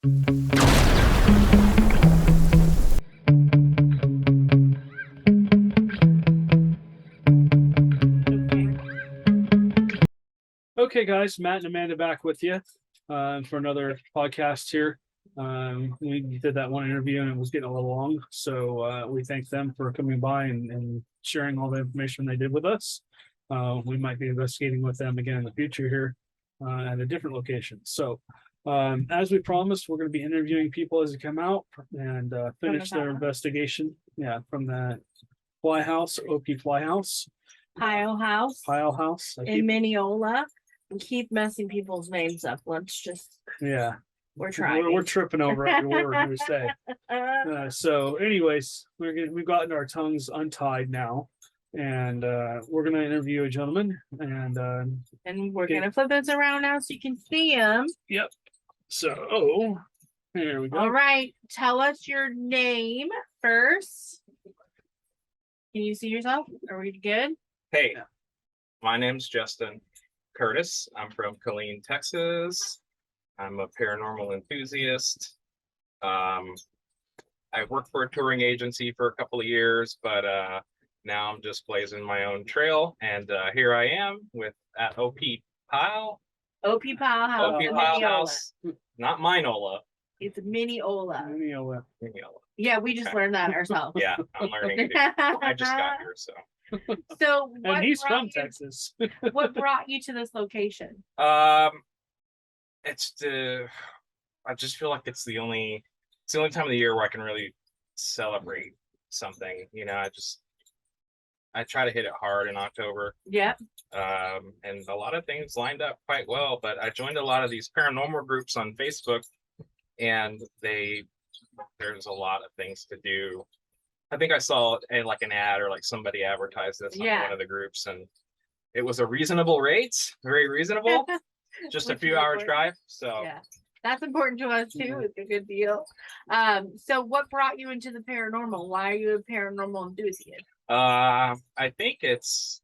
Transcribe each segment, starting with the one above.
Okay, guys, Matt and Amanda back with you for another podcast here. We did that one interview and it was getting a little long, so we thank them for coming by and sharing all the information they did with us. We might be investigating with them again in the future here at a different location. So, as we promised, we're going to be interviewing people as they come out and finish their investigation. Yeah, from the Fly House, OP Fly House, Pyle House Pyle House. in Mineola. We keep messing people's names up. Let's just Yeah. we're trying. We're tripping over every word we say. So, anyways, we've gotten our tongues untied now, and we're gonna interview a gentleman, and we're gonna flip this around now so you can see him. Yep. So, here we go. All right, tell us your name first. Can you see yourself? Are we good? Hey, my name's Justin Curtis. I'm from Killeen, Texas. I'm a paranormal enthusiast. I worked for a touring agency for a couple of years, but now I'm just blazing my own trail. And here I am with at OP Pyle. OP Pyle House. OP Pyle House. Not Mineola. It's Mineola. Mineola. Yeah, we just learned that ourselves. Yeah, I'm learning it. I just got here, so. So what And he's from you, Texas. what brought you to this location? It's I just feel like it's the only time of the year where I can really celebrate something. You know, I try to hit it hard in October. Yep. And a lot of things lined up quite well, but I joined a lot of these paranormal groups on Facebook, and there's a lot of things to do. I think I saw like an ad or like somebody advertised this on one of the groups, and it was a reasonable rate, very reasonable, just a few hours drive. So yeah, that's important to us too. It's a good deal. So what brought you into the paranormal? Why are you a paranormal enthusiast? I think it's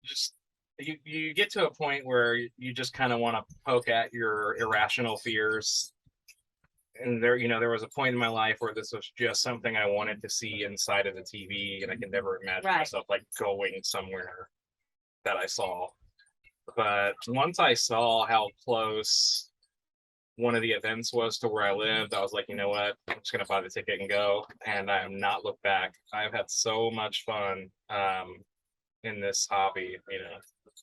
just you get to a point where you just kind of want to poke at your irrational fears. And there was a point in my life where this was just something I wanted to see inside of the TV, and I could never imagine myself like going somewhere that I saw. But once I saw how close one of the events was to where I lived, I was like, you know what? I'm just gonna buy the ticket and go, and I have not looked back. I've had so much fun in this hobby,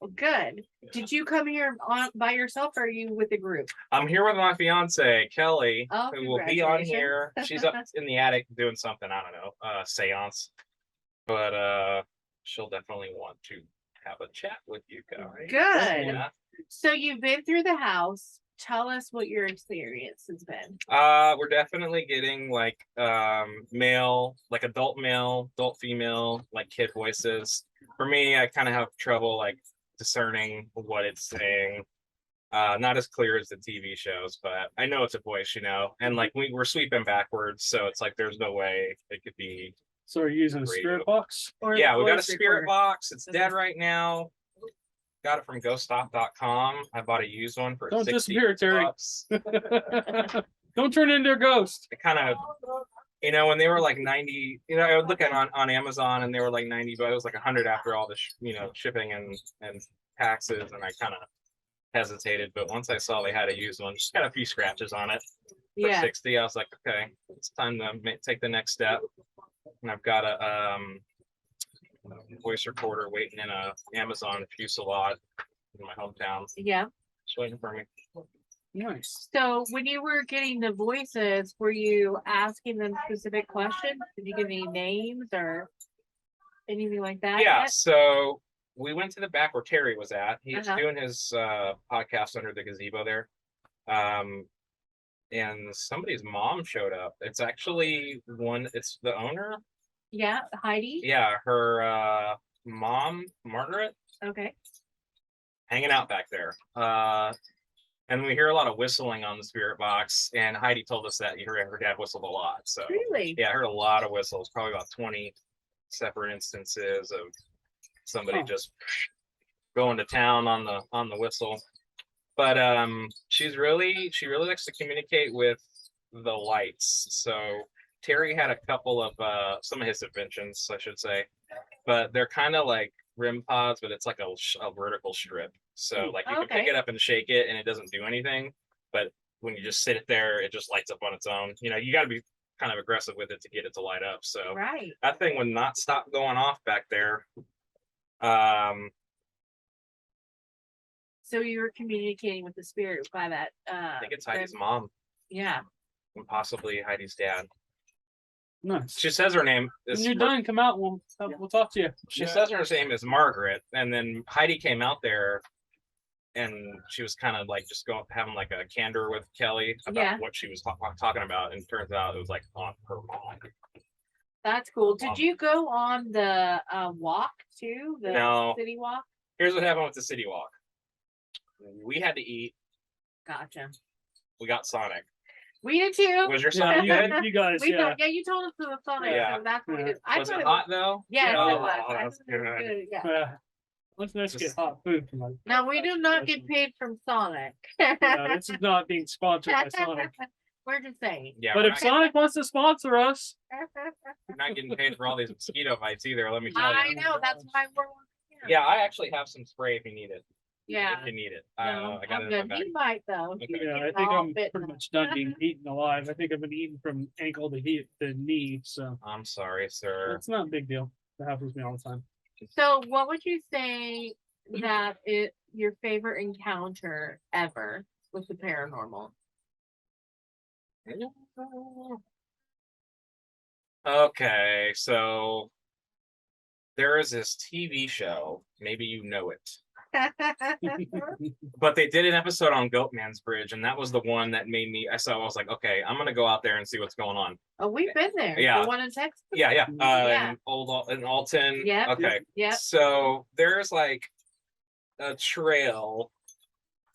Well, good. Yeah. Did you come here by yourself, or are you with a group? I'm here with my fiance, Kelly, Oh, who will be on here. She's up in the attic doing something, I don't know, seance. But she'll definitely want to have a chat with you guys. Good. Yeah. So you've been through the house. Tell us what your experience has been. We're definitely getting like male, like adult male, adult female, like kid voices. For me, I kind of have trouble like discerning what it's saying. Not as clear as the TV shows, but I know it's a voice, and like we're sweeping backwards, so it's like there's no way it could be. So are you using a spirit box? Yeah, we got a spirit box. It's dead right now. Got it from ghoststop.com. I bought a used one for Don't 60 disappear, Terry. bucks. Don't turn into a ghost. It kind of, when they were like 90, I would look at on Amazon and they were like 90, but it was like 100 after all the shipping and taxes, and I kind of hesitated. But once I saw they had a used one, just got a few scratches on it for 60. I was like, okay, it's time to take the next step. And I've got a voice recorder waiting in a Amazon fuselage in my hometown. Yeah. Just waiting for me. Nice. So when you were getting the voices, were you asking them specific questions? Did you give any names or anything like that? Yeah. Yet? So we went to the back where Terry was at. He's Uh-huh. doing his podcast under the gazebo there. And somebody's mom showed up. It's actually it's the owner. Yeah, Heidi. Yeah, her mom, Margaret, Okay. hanging out back there. And we hear a lot of whistling on the spirit box, and Heidi told us that her dad whistled a lot. So Really? yeah, I heard a lot of whistles, probably about 20 separate instances of somebody just going to town on the whistle. But she really likes to communicate with the lights. So Terry had a couple of some of his inventions, I should say, but they're kind of like REM pods, but it's like a vertical strip. So like you can pick Okay. it up and shake it, and it doesn't do anything. But when you just sit it there, it just lights up on its own. You know, you got to be kind of aggressive with it to get it to light up. So Right. that thing would not stop going off back there. Um, So you were communicating with the spirit by that. I think it's Heidi's mom Yeah. and possibly Heidi's dad. Nice. She says her name When is you're done, come out. We'll talk to you. She says her name is Margaret, and then Heidi came out there, and she was kind of like just having like a candor with Kelly about what she was talking about, and turns out it was like on her mom. That's cool. Did you go on the walk too? The No. city walk? Here's what happened with the city walk. We had to eat. Gotcha. We got Sonic. We did too. Was your Yeah, Sonic good? you guys. We Yeah. thought, you told us it was Sonic, Yeah. so that's what we Yeah. did. I Was thought it hot though? Yes, Yeah. it was. Oh, I that's thought it was good. good, yeah. Yeah. Let's get Just- hot food from like. Now we do not get paid from Sonic. This is not being sponsored by Sonic. We're just saying. Yeah, But we're if Sonic wants to sponsor us, not getting paid for all these mosquito bites either. Let me tell I you. know, that's why we're. Yeah, I actually have some spray if you need it. Yeah. If you need it. No, I got I'm it in my good. bag. He might though. Okay. He's yeah, I getting think all I'm fit pretty now. much done being eaten alive. I think I've been eating from ankle to knee, so I'm sorry, sir. it's not a big deal. That happens to me all the time. So what would you say that is your favorite encounter ever with the paranormal? Okay, so there is this TV show, maybe you know it, but they did an episode on Goatman's Bridge, and that was the one that made me. I was like, okay, I'm gonna go out there and see what's going on. Oh, we've been there. Yeah. The one in Texas? Yeah, yeah. Yeah. In Alton. Yep. Okay. Yep. So there's like a trail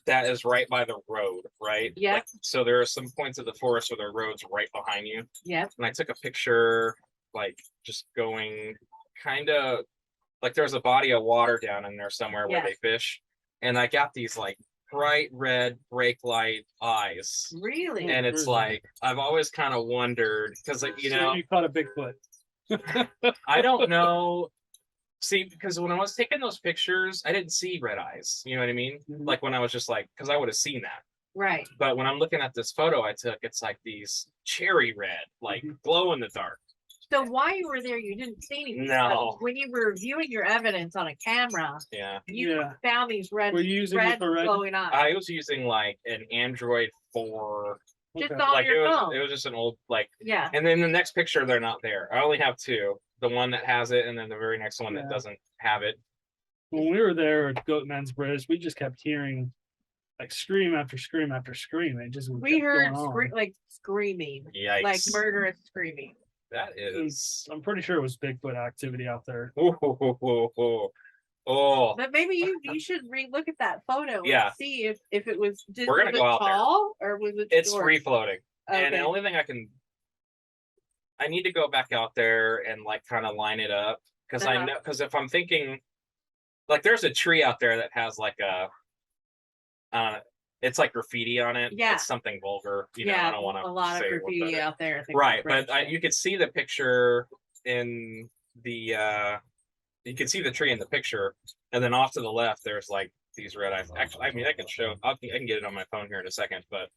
that is right by the road, right? Yep. Like, so there are some points of the forest where the road's right behind you. Yep. And I took a picture, like just going kind of like there's a body of water down in there somewhere where Yeah. they fish. And I got these like bright red brake light eyes. Really? And it's like, I've always kind of wondered because, like, you So know, you caught a Bigfoot. I don't know. See, because when I was taking those pictures, I didn't see red eyes. You know what I mean? Mhm. Like when I was just like, because I would have seen that. Right. But when I'm looking at this photo I took, it's like these cherry red, like glow in the dark. So while you were there, you didn't see anything. No. But when you were reviewing your evidence on a camera, Yeah. you Yeah. found these red, Were you using red infrared? glowing eyes. I was using like an Android 4. Just Okay. on Like your phone. it was just an old like. Yeah. And then the next picture, they're not there. I only have two. The one that has it, and then the very next one that Yeah. doesn't have it. When we were there at Goatman's Bridge, we just kept hearing like scream after scream after scream. It just We kept heard going on. like screaming, Yikes. like murderous screaming. That It is. was- I'm pretty sure it was Bigfoot activity out there. Oh, But maybe you should re-look at that photo Yeah. and see if it was just We're gonna was it go out there. tall or was it it's short? free floating. And the Okay. only thing I need to go back out there and like kind of line it up because I Uh-huh. know, because if I'm thinking, like, there's a tree out there that has like it's like graffiti on it. Yeah. It's something vulgar. You know, Yeah, I don't want to a lot of say graffiti out there. I think Right, that's but you could see the picture in the you can see the tree in the picture, and then off to the left there's like these red eyes. Actually, I mean, I can show. I can get it on my phone here in a second, but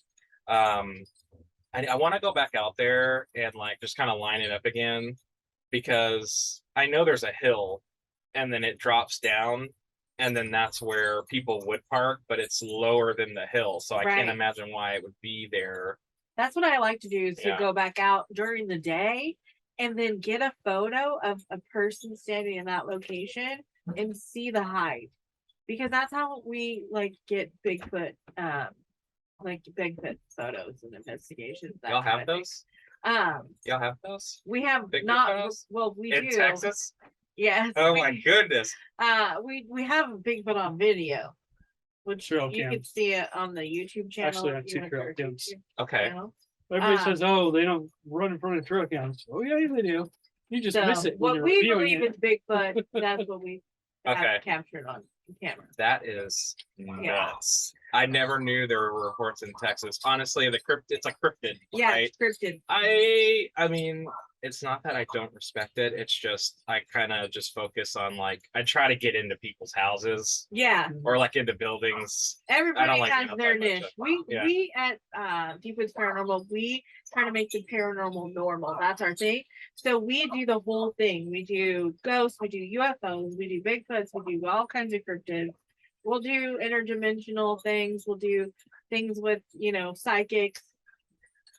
I want to go back out there and like just kind of line it up again because I know there's a hill, and then it drops down, and then that's where people would park, but it's lower than the hill, so I can't Right. imagine why it would be there. That's what I like to do is to Yeah. go back out during the day and then get a photo of a person standing in that location and see the height. Because that's how we like get Bigfoot photos and investigations. that Y'all kind have of thing. those? Um Y'all have those we have Bigfoot not photos? well we in do. Texas? Yes. Oh we- my goodness! we have Bigfoot on video. Which Trail you can cams. see it on the YouTube channel. Actually, I if you see went trail to our cams. YouTube Okay, channel. Everybody Ah. says, "Oh, they don't run in front of trail cams." Oh yeah, they do. You just miss So it when what you're we reviewing believe it. is Bigfoot, that's what we have Okay. captured on camera. That is nuts. I never knew there were reports in Texas. Honestly, it's a cryptid, Yeah, right? scripted. I mean, it's not that I don't respect it. It's just I kind of just focus on like I try to get into people's houses Yeah, or like into buildings. everybody like has being their outside by niche. myself. Yeah. We at Deep Paranormal, we try to make the paranormal normal. That's our thing. So we do the whole thing. We do ghosts, we do UFOs, we do Bigfoots, we do all kinds of cryptids. We'll do interdimensional things. We'll do things with, psychics,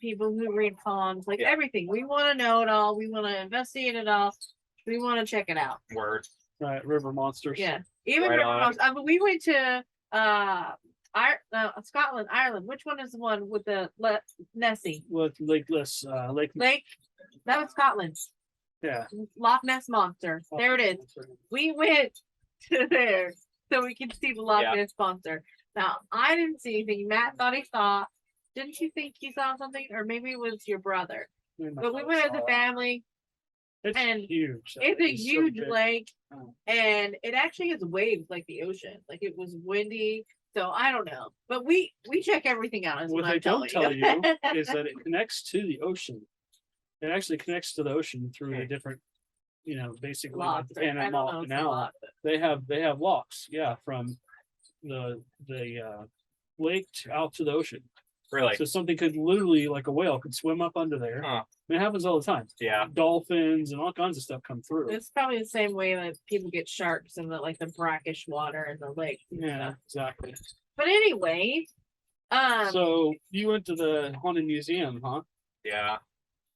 people who read palms, like everything. We want to know it all. We want to investigate it all. We want to check it out. Word. Right, river monsters. Yeah. Even Right river on. monsters. I mean, we went to Scotland, Ireland. Which one is the one with the Nessie? With Lakeless, Lake. That was Scotland. Yeah. Loch Ness monster. There it is. We went to there so we could see the Loch Ness monster. Now I didn't see anything. Matt thought he saw. Didn't you think you saw something? Or maybe it was your brother. But we went as a family. It's and huge. It's a so huge big. lake. Oh. And it actually has waves like the ocean. Like it was windy. So I don't know. But we check everything out. Is What what they I'm don't telling tell you is that it connects to the ocean. It actually connects to the ocean through the different, basically like Locks, the right? I don't know Panama if it's a Canal. lock, but- They have locks, from the lake out to the ocean. Really? So something could literally, like a whale, could swim up under there. Huh. It happens all the time. Yeah. Dolphins and all kinds of stuff come through. It's probably the same way that people get sharks in the brackish water in the lake. Yeah, exactly. But anyway, So you went to the haunted museum, huh? Yeah.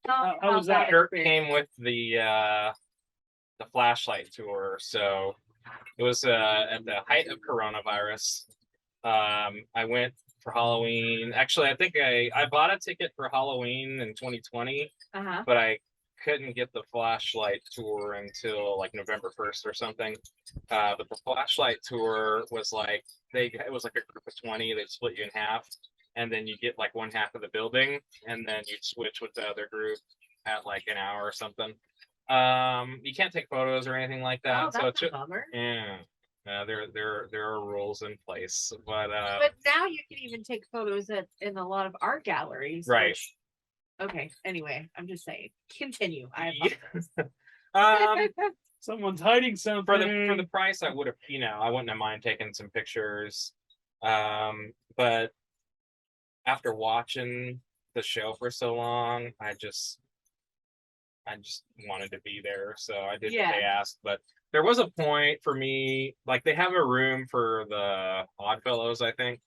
how was that? Kurt came with the flashlight tour, so it was at the height of coronavirus. I went for Halloween. Actually, I think I bought a ticket for Halloween in 2020, Uh-huh. but I couldn't get the flashlight tour until like November 1st or something. But the flashlight tour was like it was like a group of 20. They split you in half, and then you get like one half of the building, and then you'd switch with the other group at like an hour or something. You can't take photos or anything like that. Oh, So that's it's a just, bummer. there are rules in place, but But now you can even take photos in a lot of art galleries. right. Okay. Anyway, I'm just saying. Continue. I Someone's hiding something. for the price, I would have, I wouldn't have mind taking some pictures. But after watching the show for so long, I just wanted to be there, so I did what they asked. But there was a point for me, like they have a room for the Oddfellows, I think,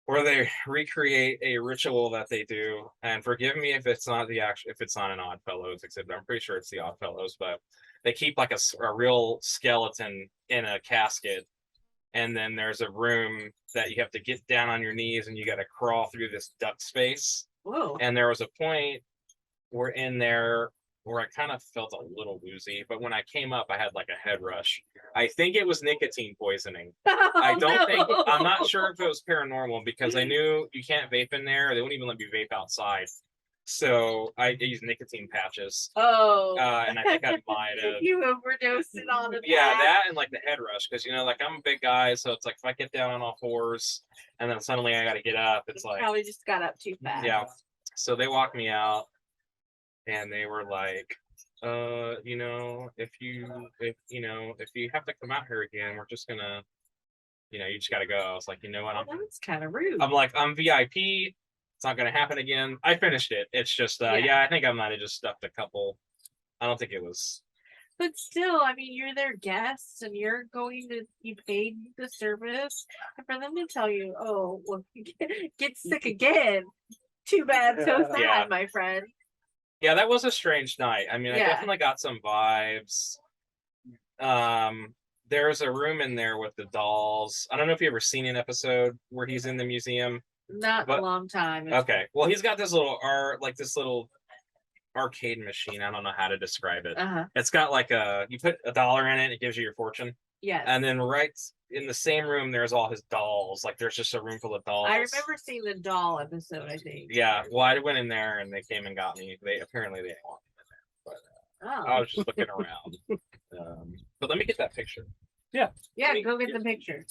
where they recreate a ritual that they do. And forgive me if it's not if it's not an Oddfellows exhibit. I'm pretty sure it's the Oddfellows, but they keep like a real skeleton in a casket. And then there's a room that you have to get down on your knees and you got to crawl through this duct space. Whoa. And there was a point we're in there where I kind of felt a little woozy, but when I came up, I had like a head rush. I think it was nicotine poisoning. I don't think, I'm not sure if it was paranormal because I knew you can't vape in there. They wouldn't even let me vape outside. So I used nicotine patches. Oh. And I think I might have. You overdosed it on the Yeah, that and like the head rush, because like I'm a big guy, so it's like if I get down on all fours and then suddenly I got to get up, it's like probably just got up too fast. Yeah. So they walked me out, and they were like, if you have to come out here again, we're just gonna, you just gotta go. I was like, you know what? That's kind of rude. I'm like, I'm VIP. It's not gonna happen again. I finished it. It's just, I think I might have just stuffed a couple. I don't think it was. But still, I mean, you're their guests and you paid the service. And for them to tell you, oh, well, get sick again. Too bad, so sad, my friend. Yeah, that was a strange night. I mean, I definitely got some vibes. There's a room in there with the dolls. I don't know if you've ever seen an episode where he's in the museum. Not a long time. Okay. Well, he's got this little arcade machine. I don't know how to describe it. It's got like you put $1 in it, it gives you your fortune. Yes. And then right in the same room, there's all his dolls. Like there's just a room full of dolls. I remember seeing the doll episode, I think. Yeah. Well, I went in there and they came and got me. They apparently didn't want me in there, but I was just looking around. But let me get that picture. Yeah. Yeah, go get the picture.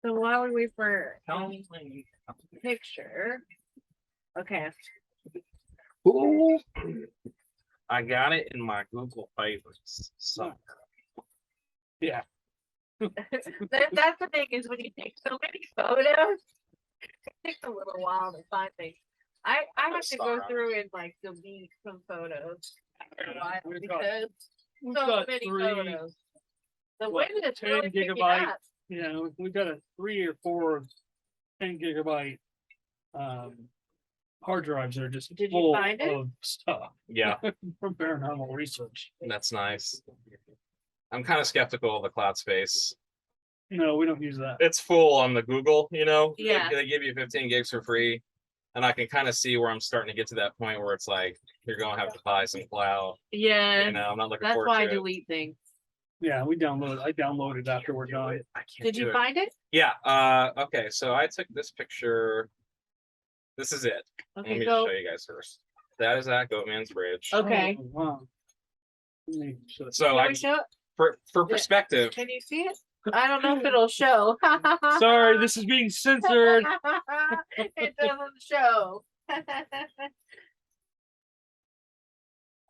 So while we wait for a picture, okay. Ooh. I got it in my Google favorites. So Yeah. That's the thing is when you take so many photos, it takes a little while to find things. I have to go through and like delete some photos after a while We've got- because We've so got many 3, photos. The what, wind is 10 really picking gigabyte? up. you know, we've got a 3 or 4 10 gigabyte hard drives that are just Did you full find it? of stuff yeah, from paranormal research. that's nice. I'm kind of skeptical of the cloud space. No, we don't use that. It's full on the Google, you know. Yeah. They give you 15 gigs for free, and I can kind of see where I'm starting to get to that point where it's like you're gonna have to buy some cloud. Yeah, You know, I'm not looking that's forward why I to it. delete things. Yeah, I downloaded after we're done. I can't Did do you it. find it? Yeah. Okay. So I took this picture. This is it. Let Okay, me so show you guys first. That is at Goatman's Bridge. okay. Oh, wow. Let me show it. So Can I, we show it? for Yeah. perspective, Can you see it? I don't know if it'll show. Sorry, this is being censored. It doesn't show.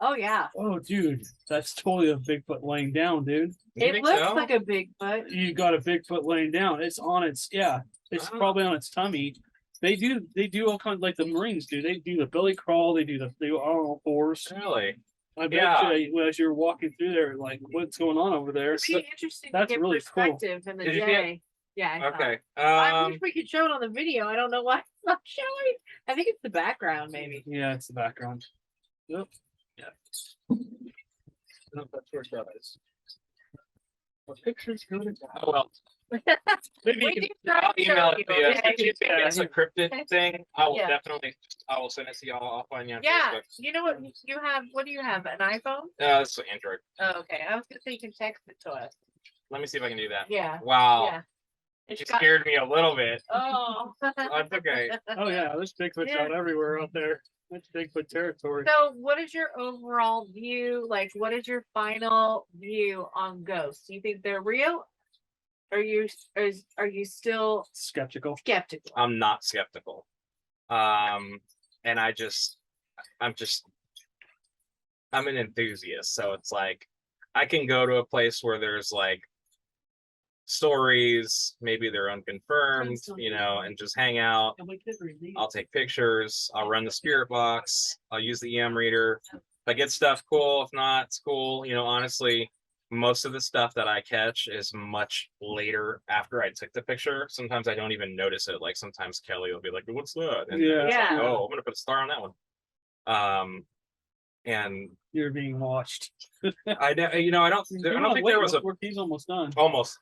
Oh yeah, Oh, dude, that's totally a Bigfoot laying down, dude. you it think looks so? like a Bigfoot. You got a Bigfoot laying down. It's on its, yeah, it's Oh. probably on its tummy. They do all kinds like the Marines do. They do the belly crawl. They do all fours. Really? I bet Yeah. you as you're walking through there, like, what's going on over there? It'd be interesting that's to get really cool. perspective in the Did you see it? day. Yeah. I saw Okay. it. I wish we could show it on the video. I don't know why it's not showing. I think it's the background, maybe. Yeah, it's the background. Yep. Yeah. No, that's where it is. What pictures go to Oh, well, maybe We you can. can try I'll to show email it you, to you. okay? If you think it's a cryptid thing, I will Yeah. definitely. I will send it to y'all. I'll find you on Yeah. Facebook. You know what you have? What do you have? An iPhone? This is Android. Oh, okay. I was gonna say you can text it to us. Let me see if I can do that. Yeah. Wow. Yeah. It's You got. scared me a little bit. Oh. That's okay. Oh yeah, there's Bigfoot's Yeah. out everywhere out there. That's Bigfoot territory. So, what is your overall view? Like, what is your final view on ghosts? Do you think they're real? Are you still Skeptical. skeptical? I'm not skeptical. And I'm an enthusiast. So it's like I can go to a place where there's like stories, maybe they're unconfirmed, you know, and just hang out. I'll take pictures, I'll run the spirit box, I'll use the EM reader. If I get stuff, cool. If not, it's cool. You know, honestly, most of the stuff that I catch is much later after I took the picture. Sometimes I don't even notice it. Like sometimes Kelly will be like, "What's that?" And Yeah. it's like, Yeah. oh, I'm gonna put a star on that one. And You're being watched. I don't think there was a He's almost done. almost.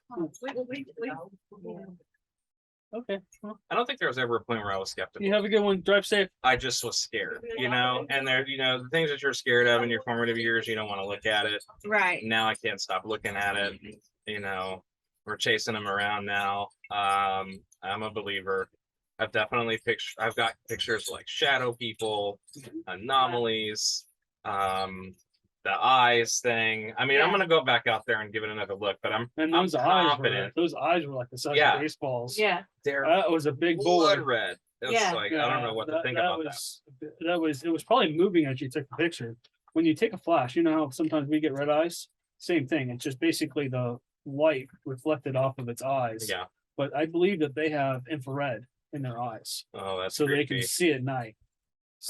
Okay. Well, I don't think there was ever a point where I was skeptical. you have a good one. Drive safe. I just was scared, you know, and there, you know, the things that you're scared of in your formative years, you don't want to look at it. Right. Now I can't stop looking at it. You know, we're chasing them around now. I'm a believer. I've definitely I've got pictures like shadow people, anomalies, the eyes thing. I mean, I'm Yeah. gonna go back out there and give it another look, but I'm And confident. those eyes were like the size Yeah. of baseballs. Yeah. They're That was a big blood boy. red. It's Yeah. like I don't know what to think about that. It was probably moving as you took the picture. When you take a flash, you know how sometimes we get red eyes? Same thing. It's just basically the light reflected off of its eyes. Yeah. But I believe that they have infrared in their eyes. Oh, that's So they creepy. can see at night.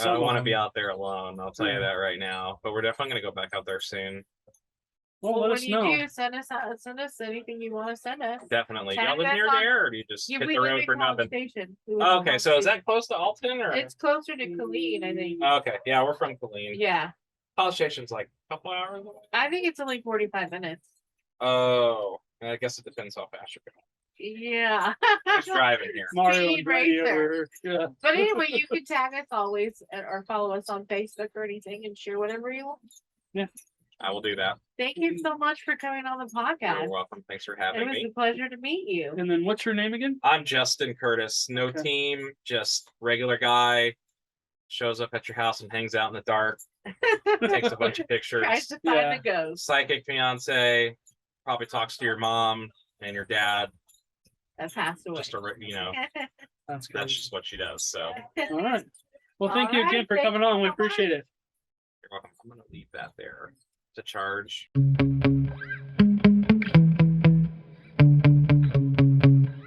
I don't want to be them- out there alone. I'll tell you Yeah. that right now. But we're definitely gonna go back out there soon. Well, let when us you know. do, send us anything you want to send us. Definitely. Tag Y'all live us near on- there, or do you just Yeah, hit we the live road in for College nothing? Station. We live in Oh, okay, College so is that Station. close to Alton, or? It's closer to Colleen, I think. Okay, yeah, we're from Colleen. Yeah, College Station's like a couple hours away. I think it's only 45 minutes. Oh, I guess it depends how fast you're going. Yeah. Who's driving here? Mario Speed and Brady racer. over here. Yeah. But anyway, you can tag us always or follow us on Facebook or anything and share whatever you want. I will do that. Thank you so much for coming on the podcast. You're welcome. Thanks for It having was me. a pleasure to meet you. And then what's your name again? I'm Justin Curtis. No Okay. team, just regular guy. Shows up at your house and hangs out in the dark. takes a bunch of Tries pictures. to find Yeah. the ghost. Psychic fiance probably talks to your mom and your dad. That passed away. Just That's that's good. just what she does. So All right. Well, thank you All again right, for thank coming you on. We so appreciate it. you're welcome. I'm gonna leave that there to charge.